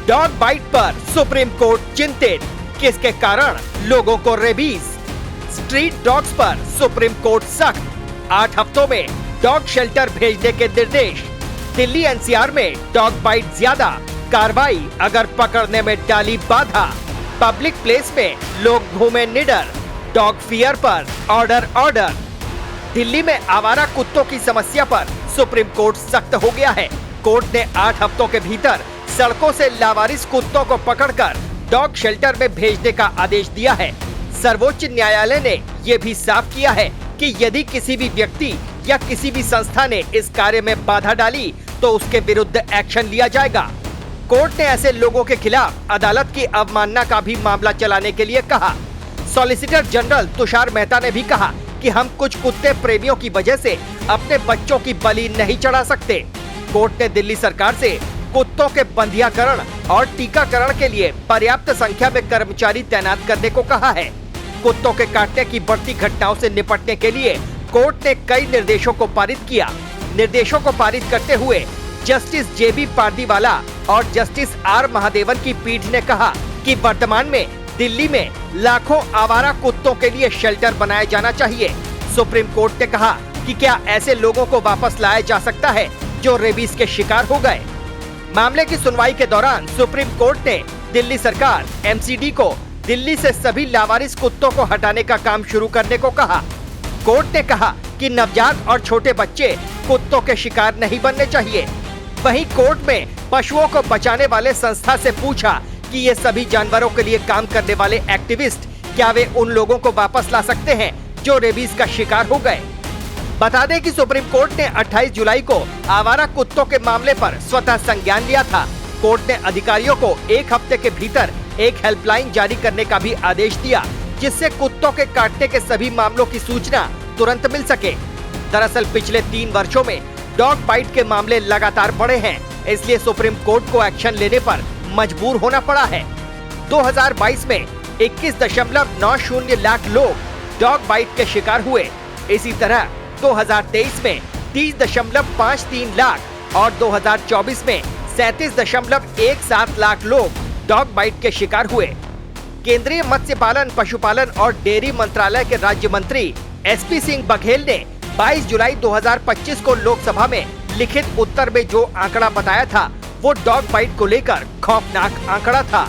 Dog bite पर supreme court चिंतित, किसके कारण लोगों को रेबीज। स्ट्रीट डॉग्स पर सुप्रीम कोर्ट सख्त, 8 हफ्तों में डॉग शेल्टर भेजने के निर्देश। दिल्ली एनसीआर में डॉग बाइट ज्यादा, कार्रवाई अगर पकड़ने में डाली बाधा। पब्लिक प्लेस में लोग घूमे निडर, डॉग फियर पर ऑर्डर। दिल्ली में आवारा कुत्तों की समस्या पर सुप्रीम कोर्ट सख्त हो गया है। कोर्ट ने 8 हफ्तों के भीतर सड़कों से लावारिस कुत्तों को पकड़कर डॉग शेल्टर में भेजने का आदेश दिया है। सर्वोच्च न्यायालय ने ये भी साफ किया है कि यदि किसी भी व्यक्ति या किसी भी संस्था ने इस कार्य में बाधा डाली तो उसके विरुद्ध एक्शन लिया जाएगा। कोर्ट ने ऐसे लोगों के खिलाफ अदालत की अवमानना का भी मामला चलाने के लिए कहा। सॉलिसिटर जनरल तुषार मेहता ने भी कहा कि हम कुछ कुत्ते प्रेमियों की वजह से अपने बच्चों की बलि नहीं चढ़ा सकते। कोर्ट ने दिल्ली सरकार से कुत्तों के बंधियाकरण और टीकाकरण के लिए पर्याप्त संख्या में कर्मचारी तैनात करने को कहा है। कुत्तों के काटने की बढ़ती घटनाओं से निपटने के लिए कोर्ट ने कई निर्देशों को पारित किया। निर्देशों को पारित करते हुए जस्टिस जेबी पारदीवाला और जस्टिस आर महादेवन की पीठ ने कहा कि वर्तमान में दिल्ली में लाखों आवारा कुत्तों के लिए शेल्टर बनाया जाना चाहिए। सुप्रीम कोर्ट ने कहा कि क्या ऐसे लोगों को वापस लाया जा सकता है जो रेबीज के शिकार हो गए। मामले की सुनवाई के दौरान सुप्रीम कोर्ट ने दिल्ली सरकार एमसीडी को दिल्ली से सभी लावारिस कुत्तों को हटाने का काम शुरू करने को कहा। कोर्ट ने कहा कि नवजात और छोटे बच्चे कुत्तों के शिकार नहीं बनने चाहिए। वहीं कोर्ट में पशुओं को बचाने वाले संस्था से पूछा कि ये सभी जानवरों के लिए काम करने वाले एक्टिविस्ट क्या वे उन लोगों को वापस ला सकते हैं जो रेबीज का शिकार हो गए। बता दें कि सुप्रीम कोर्ट ने 28 जुलाई को आवारा कुत्तों के मामले पर स्वतः संज्ञान लिया था। कोर्ट ने अधिकारियों को 1 हफ्ते के भीतर एक हेल्पलाइन जारी करने का भी आदेश दिया, जिससे कुत्तों के काटने के सभी मामलों की सूचना तुरंत मिल सके। दरअसल पिछले 3 वर्षों में डॉग बाइट के मामले लगातार बढ़े हैं, इसलिए सुप्रीम कोर्ट को एक्शन लेने पर मजबूर होना पड़ा है। 2022 में 21.90 लाख लोग डॉग बाइट के शिकार हुए। इसी तरह 2023 में 30.53 लाख और 2024 में 37.17 लाख लोग डॉग बाइट के शिकार हुए। केंद्रीय मत्स्य पालन, पशुपालन और डेयरी मंत्रालय के राज्य मंत्री एसपी सिंह बघेल ने 22 जुलाई 2025 को लोकसभा में लिखित उत्तर में जो आंकड़ा बताया था वो डॉग बाइट को लेकर खौफनाक आंकड़ा था।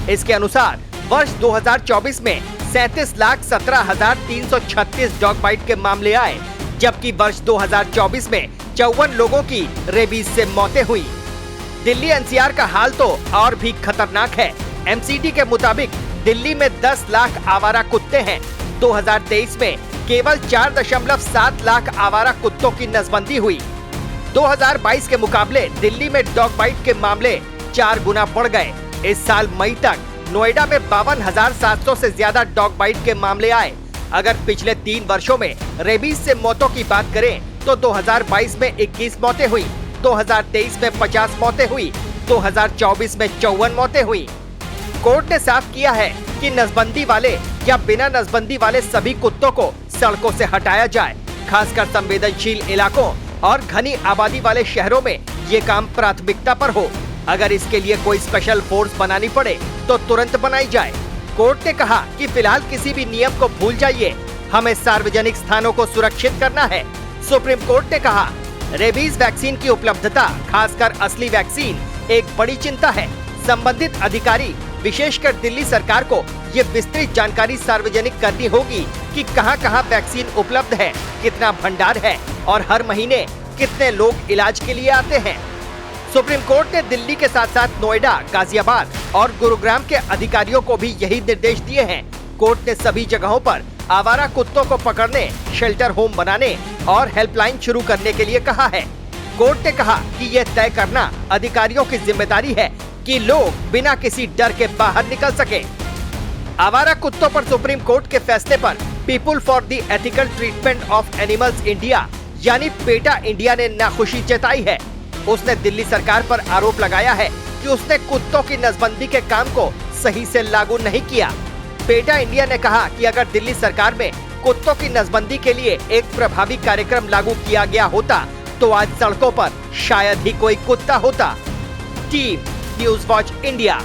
इसके अनुसार वर्ष 2024 में 37,17,336 डॉग बाइट के मामले आए, जबकि वर्ष 2024 में 54 लोगों की रेबीज से मौतें हुई। दिल्ली एनसीआर का हाल तो और भी खतरनाक है। एमसीडी के मुताबिक दिल्ली में 10 लाख आवारा कुत्ते हैं। 2023 में केवल 4.7 लाख आवारा कुत्तों की नसबंदी हुई। 2022 के मुकाबले दिल्ली में डॉग बाइट के मामले 4 गुना बढ़ गए। इस साल मई तक नोएडा में 52,700 से ज्यादा डॉग बाइट के मामले आए। अगर पिछले 3 वर्षों में रेबीज से मौतों की बात करें तो 2022 में 21 मौतें हुई, 2023 में 50 मौतें हुई, 2024 में 54 मौतें हुई। कोर्ट ने साफ किया है कि नसबंदी वाले या बिना नसबंदी वाले सभी कुत्तों को सड़कों से हटाया जाए। खासकर संवेदनशील इलाकों और घनी आबादी वाले शहरों में ये काम प्राथमिकता पर हो। अगर इसके लिए कोई स्पेशल फोर्स बनानी पड़े तो तुरंत बनाई जाए। कोर्ट ने कहा कि फिलहाल किसी भी नियम को भूल जाइए, हमें सार्वजनिक स्थानों को सुरक्षित करना है। सुप्रीम कोर्ट ने कहा रेबीज वैक्सीन की उपलब्धता, खासकर असली वैक्सीन, एक बड़ी चिंता है। संबंधित अधिकारी, विशेषकर दिल्ली सरकार को ये विस्तृत जानकारी सार्वजनिक करनी होगी कि कहां-कहां वैक्सीन उपलब्ध है, कितना भंडार है और हर महीने कितने लोग इलाज के लिए आते हैं। सुप्रीम कोर्ट ने दिल्ली के साथ साथ नोएडा, गाजियाबाद और गुरुग्राम के अधिकारियों को भी यही निर्देश दिए हैं। कोर्ट ने सभी जगहों पर आवारा कुत्तों को पकड़ने, शेल्टर होम बनाने और हेल्पलाइन शुरू करने के लिए कहा है। कोर्ट ने कहा कि यह तय करना अधिकारियों की जिम्मेदारी है कि लोग बिना किसी डर के बाहर निकल सके। आवारा कुत्तों पर सुप्रीम कोर्ट के फैसले पर people for the ethical treatment of animals India यानी पेटा इंडिया ने नाखुशी जताई है। उसने दिल्ली सरकार पर आरोप लगाया है कि उसने कुत्तों की नसबंदी के काम को सही से लागू नहीं किया। पेटा इंडिया ने कहा कि अगर दिल्ली सरकार में कुत्तों की नसबंदी के लिए एक प्रभावी कार्यक्रम लागू किया गया होता तो आज सड़कों पर शायद ही कोई कुत्ता होता। Team news watch India.